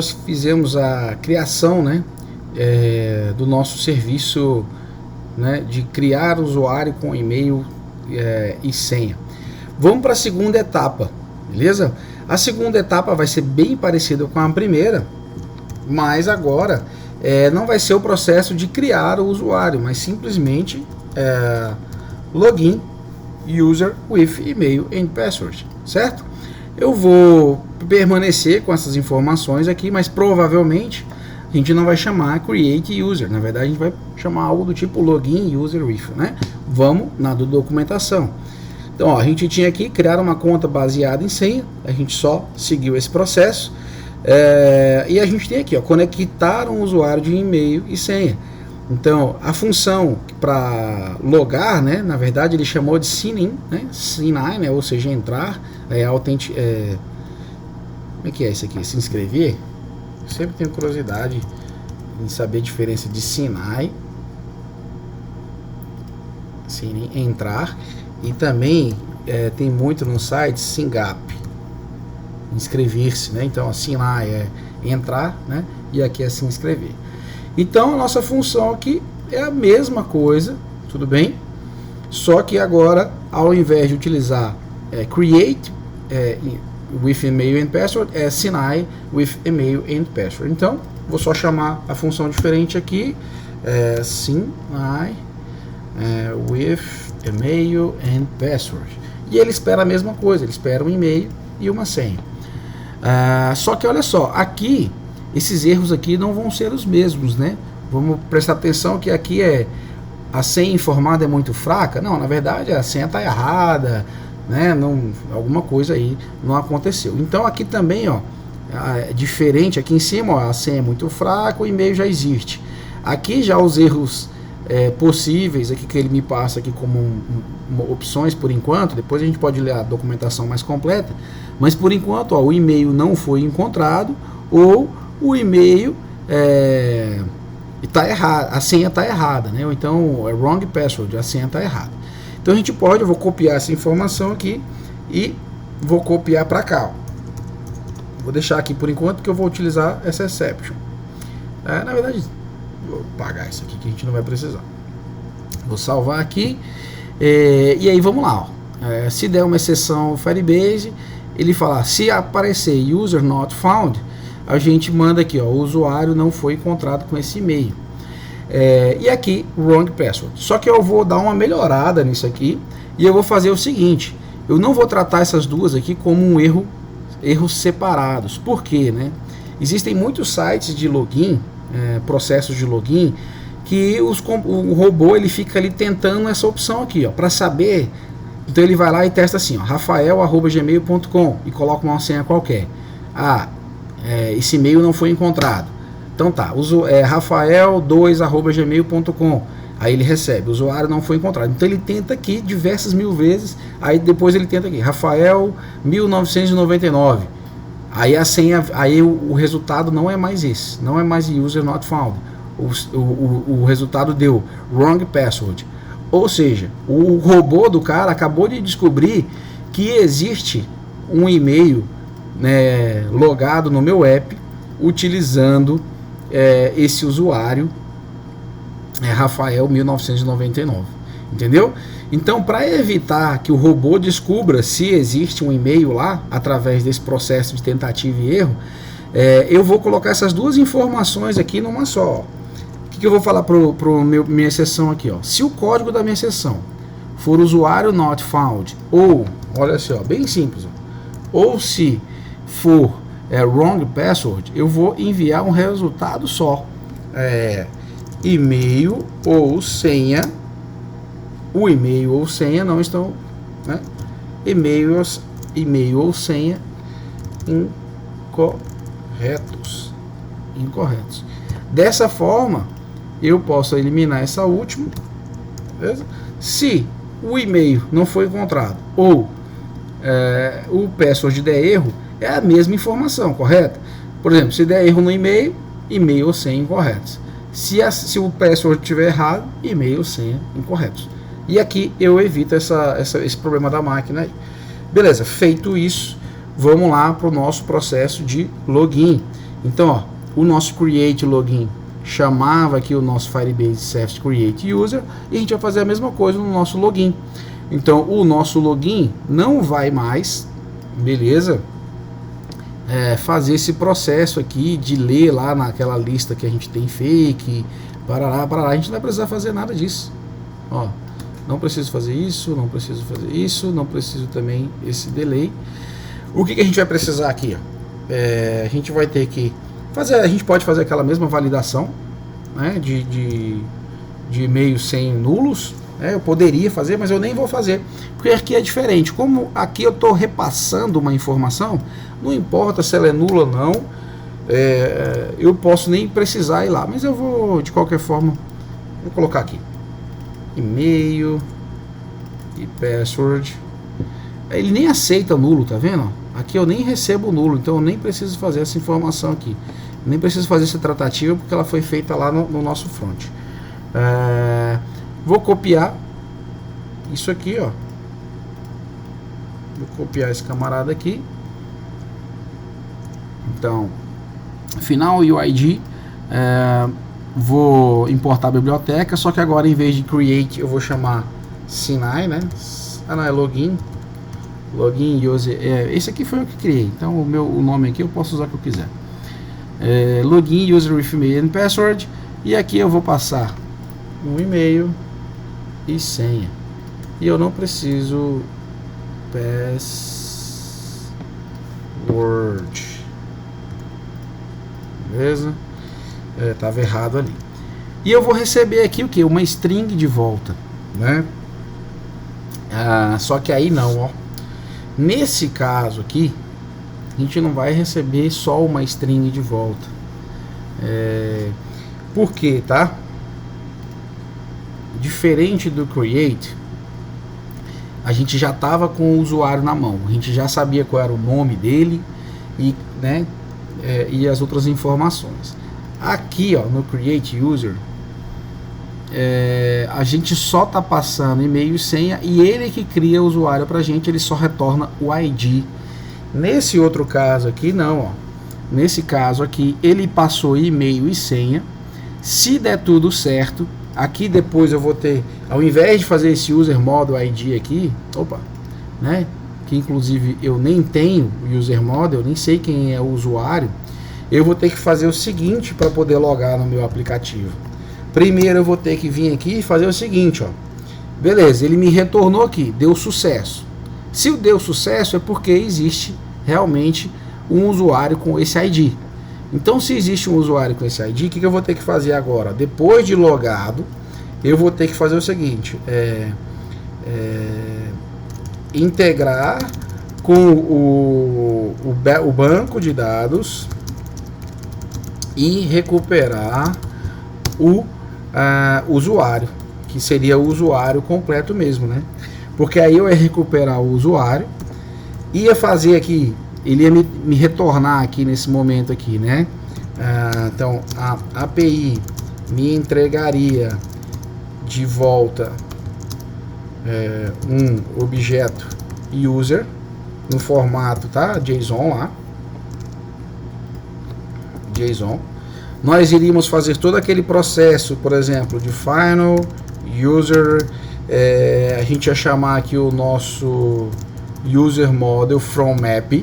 Nós fizemos a criação, né, do nosso serviço, né, de criar usuário com e-mail e senha. Vamos para a segunda etapa, beleza? A segunda etapa vai ser bem parecida com a primeira, mas agora não vai ser o processo de criar o usuário, mas simplesmente login user with email and password, certo? Eu vou permanecer com essas informações aqui, mas provavelmente a gente não vai chamar create user, na verdade a gente vai chamar algo do tipo login user with, né? Vamos na documentação. Então, ó, a gente tinha aqui criar uma conta baseada em senha, a gente só seguiu esse processo, e a gente tem aqui, ó, conectar um usuário de e-mail e senha. Então, a função para logar, né, na verdade ele chamou de sign in, né, né, ou seja, entrar, como é que é isso aqui? Se inscrever? Eu sempre tenho curiosidade em saber a diferença de sign in, entrar, e também tem muito no site SINGAP, inscrever-se, né? Então assim lá é entrar, né? E aqui é se inscrever. Então a nossa função aqui é a mesma coisa, tudo bem? Só que agora, ao invés de utilizar create with email and password, é sign with email and password. Então vou só chamar a função diferente aqui, sign with email and password, e ele espera a mesma coisa, ele espera um e-mail e uma senha. Só que olha só, aqui esses erros aqui não vão ser os mesmos, né? Vamos prestar atenção que aqui a senha informada é muito fraca. Não, na verdade a senha está errada, né? Alguma coisa aí não aconteceu. Então aqui também, ó, é diferente. Aqui em cima, ó, a senha é muito fraca, o e-mail já existe. Aqui já os erros possíveis aqui que ele me passa aqui como opções por enquanto. Depois a gente pode ler a documentação mais completa, mas por enquanto, ó, o e-mail não foi encontrado, ou o e-mail está errado, a senha está errada, né? Ou então é wrong password, a senha está errada. Então a gente pode, eu vou copiar essa informação aqui e vou copiar para cá, ó. Vou deixar aqui por enquanto que eu vou utilizar essa exception. Na verdade, vou apagar isso aqui que a gente não vai precisar. Vou salvar aqui, e aí vamos lá, ó. Se der uma exceção Firebase, ele falar, se aparecer user not found, a gente manda aqui, ó, o usuário não foi encontrado com esse e-mail. E aqui, wrong password. Só que eu vou dar uma melhorada nisso aqui, e eu vou fazer o seguinte, eu não vou tratar essas duas aqui como um erros separados. Por quê, né? Existem muitos sites de login, processos de login, que o robô ele fica ali tentando essa opção aqui, ó, para saber. Então ele vai lá e testa assim, ó, rafael@gmail.com, e coloca uma senha qualquer. Esse e-mail não foi encontrado. Então tá, rafael2@gmail.com. Aí ele recebe, o usuário não foi encontrado. Então ele tenta aqui diversas mil vezes. Aí depois ele tenta aqui, Rafael 1999. Aí a senha, aí o resultado não é mais esse, não é mais user not found. O resultado deu wrong password. Ou seja, o robô do cara acabou de descobrir que existe um e-mail, né, logado no meu app utilizando esse usuário Rafael 1999, entendeu? Então, para evitar que o robô descubra se existe um e-mail lá através desse processo de tentativa e erro, eu vou colocar essas duas informações aqui numa só. O que eu vou falar para minha exceção aqui, ó? Se o código da minha exceção for usuário not found, ou, olha só, bem simples, ó, ou se for wrong password, eu vou enviar um resultado só, e-mail ou senha. O e-mail ou senha não estão, né? E-mail ou senha incorretos. Dessa forma eu posso eliminar essa última, beleza? Se o e-mail não foi encontrado ou o password der erro, é a mesma informação, correto? Por exemplo, se der erro no e-mail ou senha incorretos. Se o password estiver errado, e-mail ou senha incorretos. E aqui eu evito esse problema da máquina aí. Beleza, feito isso, vamos lá para o nosso processo de login. Então, ó, o nosso create login chamava aqui o nosso Firebase Service Create User, e a gente vai fazer a mesma coisa no nosso login. Então, o nosso login não vai mais, beleza, fazer esse processo aqui de ler lá naquela lista que a gente tem fake, parará, a gente não vai precisar fazer nada disso. Ó, não preciso fazer isso, não preciso fazer isso, não preciso também esse delay. O que a gente vai precisar aqui? Ó? A gente vai ter que fazer, a gente pode fazer aquela mesma validação, né, de e-mails sem nulos. Eu poderia fazer, mas eu nem vou fazer, porque aqui é diferente. Como aqui eu estou repassando uma informação, não importa se ela é nula ou não, eu posso nem precisar ir lá, mas eu vou, de qualquer forma, vou colocar aqui e-mail e password. Ele nem aceita nulo, tá vendo? Aqui eu nem recebo nulo, então eu nem preciso fazer essa informação aqui, nem preciso fazer essa tratativa, porque ela foi feita lá no nosso front. Vou copiar isso aqui, ó. Vou copiar esse camarada aqui. Então, final UID, vou importar a biblioteca, só que agora em vez de create eu vou chamar Sinai, né? Não, é login user, esse aqui foi o que criei, então o nome aqui eu posso usar o que eu quiser. Login user with email and password, e aqui eu vou passar um e-mail e senha, e eu não preciso password, beleza? Tava errado ali. E eu vou receber aqui o que? Uma string de volta, né? Só que aí não, ó. Nesse caso aqui, a gente não vai receber só uma string de volta. Por quê, tá? Diferente do create, a gente já estava com o usuário na mão. A gente já sabia qual era o nome dele e, né, e as outras informações. Aqui, ó, no create user, a gente só está passando e-mail e senha, e ele que cria o usuário para a gente, ele só retorna o ID. Nesse outro caso aqui não, ó. Nesse caso aqui ele passou e-mail e senha. Se der tudo certo, aqui depois eu vou ter, ao invés de fazer esse user model ID aqui, né, que inclusive eu nem tenho o user model, eu nem sei quem é o usuário, eu vou ter que fazer o seguinte para poder logar no meu aplicativo. Primeiro eu vou ter que vir aqui e fazer o seguinte, ó. Beleza, ele me retornou aqui, deu sucesso. Se deu sucesso é porque existe realmente um usuário com esse ID. Então, se existe um usuário com esse ID, o que eu vou ter que fazer agora? Depois de logado, eu vou ter que fazer o seguinte, integrar com o banco de dados e recuperar o usuário, que seria o usuário completo mesmo, né? Porque aí eu ia recuperar o usuário, ia fazer aqui, ele ia me retornar aqui nesse momento aqui, né? Então a API me entregaria de volta um objeto user no formato, tá? JSON lá, JSON. Nós iríamos fazer todo aquele processo, por exemplo, de final user, a gente ia chamar aqui o nosso user model from map,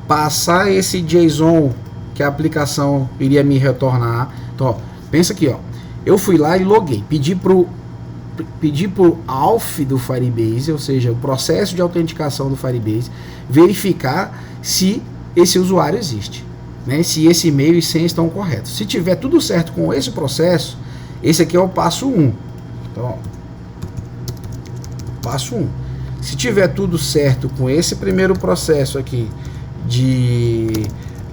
passar esse JSON que a aplicação iria me retornar. Então, ó, pensa aqui, ó, eu fui lá e loguei, pedi pro auth do Firebase, ou seja, o processo de autenticação do Firebase, verificar se esse usuário existe, né, se esse e-mail e senha estão corretos. Se tiver tudo certo com esse processo, esse aqui é o passo 1. Então, ó, passo 1. Se tiver tudo certo com esse primeiro processo aqui de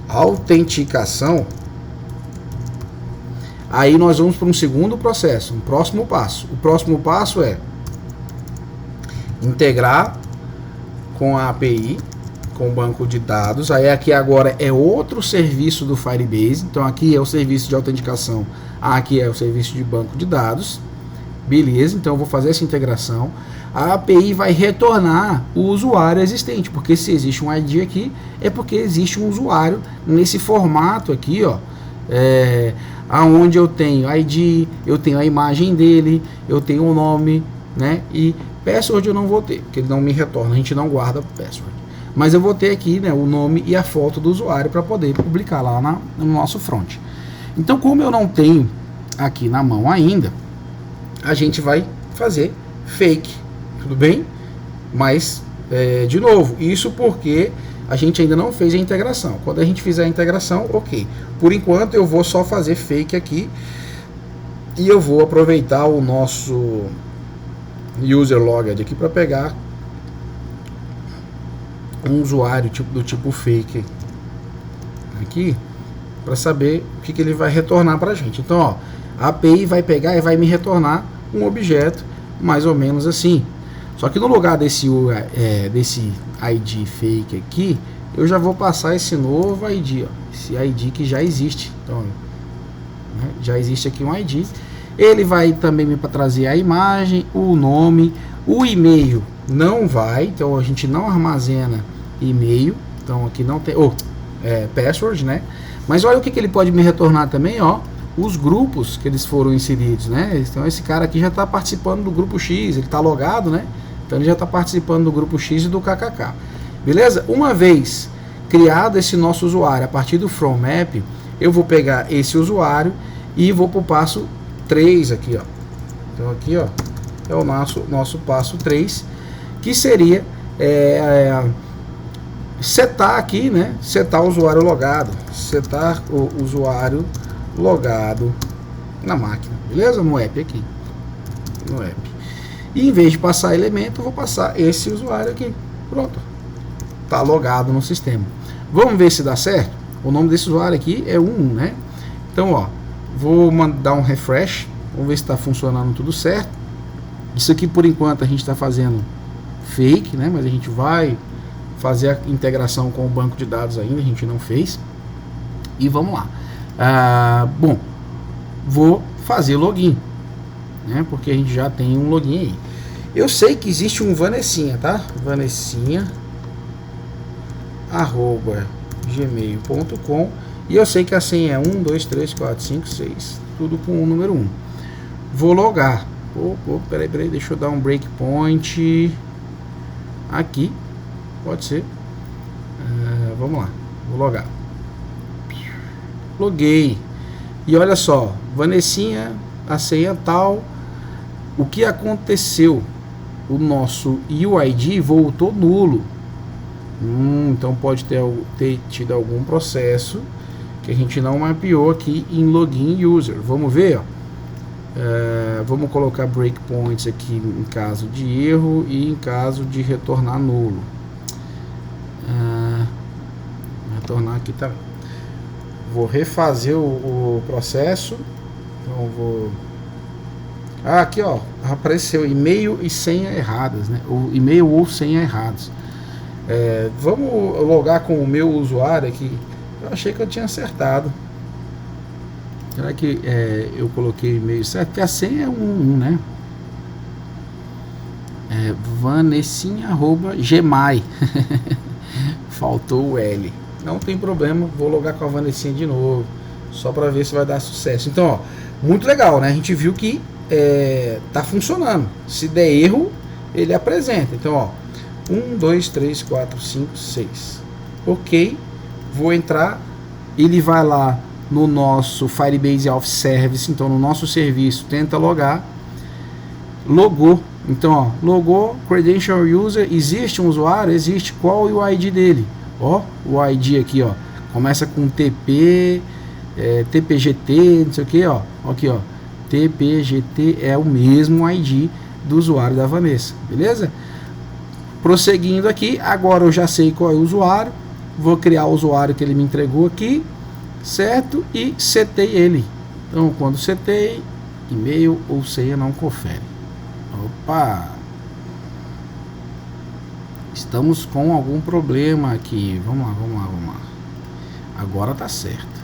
autenticação, aí nós vamos para um segundo processo, um próximo passo. O próximo passo é integrar com a API, com o banco de dados. Aí aqui agora é outro serviço do Firebase. Então aqui é o serviço de autenticação, aqui é o serviço de banco de dados. Beleza, então eu vou fazer essa integração. a API vai retornar o usuário existente, porque se existe um ID aqui, é porque existe um usuário nesse formato aqui, ó, aonde eu tenho ID, eu tenho a imagem dele, eu tenho o nome, né? E password eu não vou ter, porque ele não me retorna, a gente não guarda password. Mas eu vou ter aqui, né, o nome e a foto do usuário para poder publicar lá no nosso front. Então, como eu não tenho aqui na mão ainda, a gente vai fazer fake, tudo bem? Mas, de novo, isso porque a gente ainda não fez a integração. Quando a gente fizer a integração, ok. Por enquanto eu vou só fazer fake aqui e eu vou aproveitar o nosso user logged aqui para pegar um usuário do tipo fake aqui para saber o que ele vai retornar para a gente. Então, ó, a API vai pegar e vai me retornar um objeto mais ou menos assim. Só que no lugar desse ID fake aqui, eu já vou passar esse novo ID, ó, esse ID que já existe. Então, né, já existe aqui um ID. Ele vai também me trazer a imagem, o nome, o e-mail não vai, então a gente não armazena e-mail. Então aqui não tem password, né? Mas olha o que ele pode me retornar também, ó, os grupos que eles foram inseridos, né? Então esse cara aqui já está participando do grupo X, ele está logado, né? Então ele já está participando do grupo X e do KKK. Beleza? Uma vez criado esse nosso usuário a partir do from map, eu vou pegar esse usuário e vou para o passo 3 aqui, ó. Então aqui, ó, é o nosso passo 3, que seria setar aqui, né? Setar o usuário logado, setar o usuário logado na máquina, beleza? No app aqui, no app. E em vez de passar elemento, eu vou passar esse usuário aqui. Pronto, tá logado no sistema. Vamos ver se dá certo. O nome desse usuário aqui é 1, né? Então, ó, vou mandar um refresh, vamos ver se está funcionando tudo certo. Isso aqui por enquanto a gente está fazendo fake, né? Mas a gente vai fazer a integração com o banco de dados ainda, a gente não fez. E vamos lá. Bom, vou fazer login, né? Porque a gente já tem um login aí. Eu sei que existe um Vanessinha, tá? Vanessinha@gmail.com. E eu sei que a senha é 1, 2, 3, 4, 5, 6. Tudo com o número 1. Vou logar. Peraí, deixa eu dar um breakpoint aqui. Pode ser. Vamos lá. Vou logar. Loguei. E olha só. Vanessinha, a senha tal. O que aconteceu? O nosso UID voltou nulo. Então pode ter tido algum processo que a gente não mapeou aqui em login user. Vamos ver, ó. Vamos colocar breakpoints aqui em caso de erro e em caso de retornar nulo. Retornar aqui também. Vou refazer o processo. Então vou. Aqui, ó, apareceu e-mail e senha erradas, né? O e-mail ou senha errados. Vamos logar com o meu usuário aqui. Eu achei que eu tinha acertado. Será que eu coloquei o e-mail certo? Porque a senha é 1, né? Vanessinha@gmail. Faltou o L. Não tem problema, vou logar com a Vanessinha de novo, só para ver se vai dar sucesso. Então, ó, muito legal, né? A gente viu que tá funcionando. Se der erro, ele apresenta. Então, ó, 1, 2, 3, 4, 5, 6. Ok, vou entrar. Ele vai lá no nosso Firebase Auth Service. Então, no nosso serviço, tenta logar. Logou. Então, ó, logou, credential user, existe um usuário? Existe. Qual é o ID dele? Ó, o ID aqui, ó, começa com TP, TPGT, não sei o que, ó, aqui, ó, TPGT é o mesmo ID do usuário da Vanessa, beleza? Prosseguindo aqui, agora eu já sei qual é o usuário, vou criar o usuário que ele me entregou aqui, certo? E setei ele. Então, quando setei, e-mail ou senha não confere. Opa! Estamos com algum problema aqui. Vamos lá. Agora tá certo.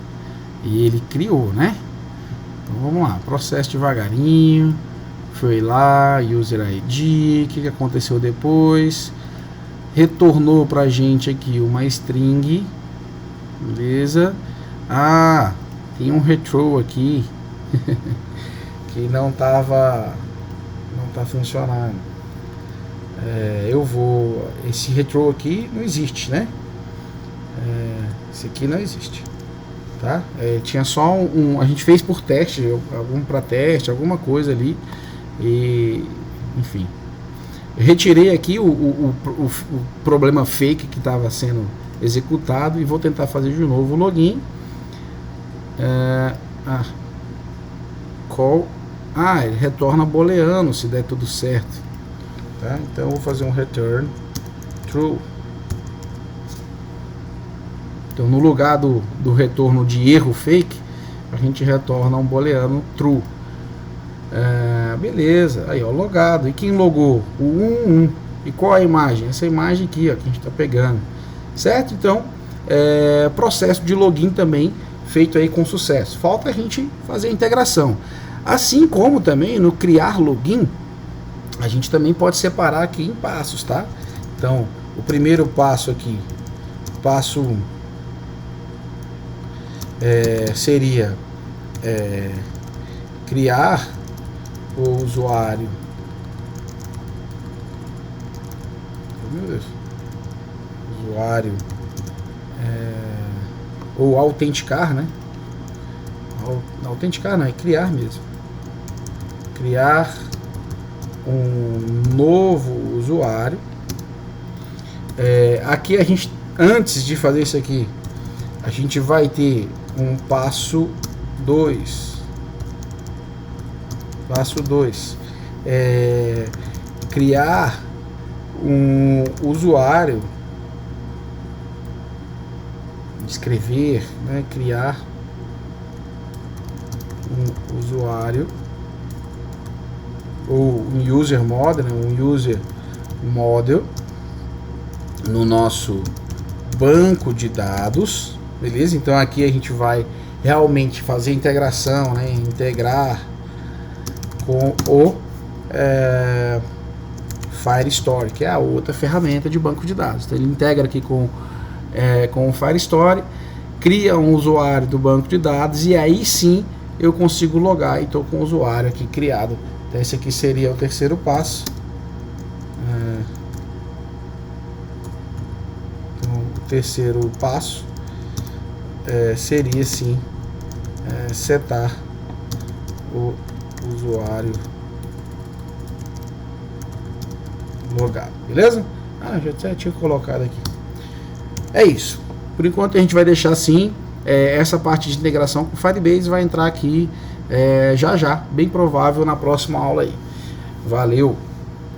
E ele criou, né? Então vamos lá. Processo devagarinho. Foi lá, user ID, o que aconteceu depois? Retornou pra gente aqui uma string, beleza? Ah, tem um retro aqui que não tá funcionando. Esse retro aqui não existe, né? Esse aqui não existe, tá? Tinha só a gente fez por teste, algum para teste, alguma coisa ali, e enfim, eu retirei aqui o problema fake que estava sendo executado e vou tentar fazer de novo o login. Ele retorna booleano se der tudo certo, tá? Então eu vou fazer um return true. Então no lugar do retorno de erro fake, a gente retorna um booleano true. Beleza, aí ó, logado. E quem logou? O 11. E qual é a imagem? Essa imagem aqui, ó, que a gente está pegando, certo? Então processo de login também feito aí com sucesso. Falta a gente fazer a integração. Assim como também no criar login, a gente também pode separar aqui em passos, tá? Então o primeiro passo aqui, passo 1, seria criar o usuário. Meu Deus. Usuário ou autenticar, né? Autenticar não, é criar mesmo. Criar um novo usuário. Aqui a gente, antes de fazer isso aqui, a gente vai ter um passo 2. Passo 2. Criar um usuário. Escrever, né? Criar um usuário ou um user model, né? Um user model no nosso banco de dados, beleza? Então aqui a gente vai realmente fazer a integração, né? Integrar com o Firestore, que é a outra ferramenta de banco de dados. Então ele integra aqui com o Firestore, cria um usuário do banco de dados e aí sim eu consigo logar e estou com o usuário aqui criado. Então esse aqui seria o terceiro passo. Então, o terceiro passo seria sim setar o usuário logado, beleza? Já tinha colocado aqui. É isso. Por enquanto a gente vai deixar assim. Essa parte de integração com o Firebase vai entrar aqui já, bem provável na próxima aula aí. Valeu!